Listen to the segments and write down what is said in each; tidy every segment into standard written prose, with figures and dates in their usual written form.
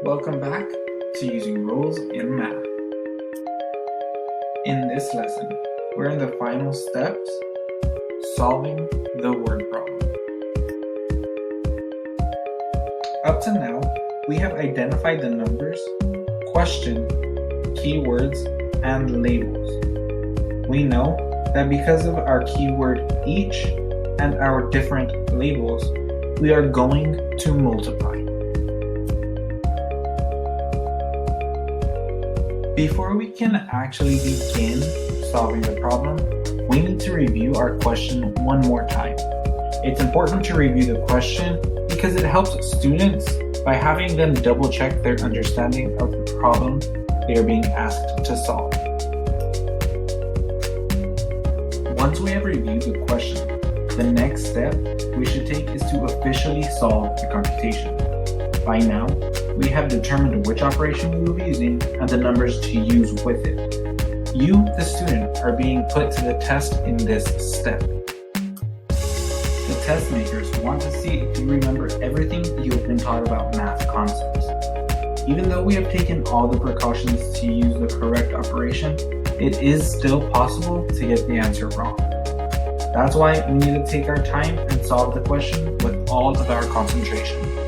Welcome back to Using Rules in Math. In this lesson, we're in the final steps, solving the word problem. Up to now, we have identified the numbers, question, keywords, and labels. We know that because of our keyword each and our different labels, we are going to multiply. Before we can actually begin solving the problem, we need to review our question one more time. It's important to review the question because it helps students by having them double check their understanding of the problem they are being asked to solve. Once we have reviewed the question, the next step we should take is to officially solve the computation. By now, we have determined which operation we will be using and the numbers to use with it. You, the student, are being put to the test in this step. The test makers want to see if you remember everything you have been taught about math concepts. Even though we have taken all the precautions to use the correct operation, it is still possible to get the answer wrong. That's why we need to take our time and solve the question with all of our concentration.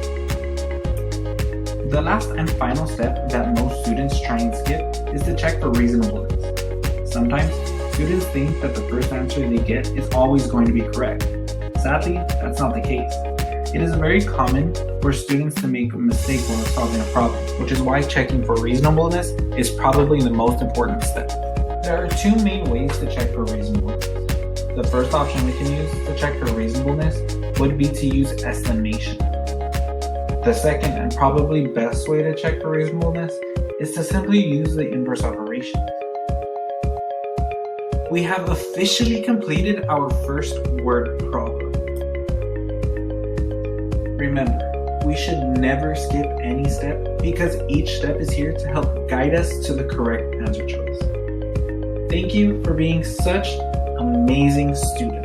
The last and final step that most students try and skip is to check for reasonableness. Sometimes, students think that the first answer they get is always going to be correct. Sadly, that's not the case. It is very common for students to make a mistake while solving a problem, which is why checking for reasonableness is probably the most important step. There are two main ways to check for reasonableness. The first option we can use to check for reasonableness would be to use estimation. The second and probably best way to check for reasonableness is to simply use the inverse operations. We have officially completed our first word problem. Remember, we should never skip any step because each step is here to help guide us to the correct answer choice. Thank you for being such amazing students.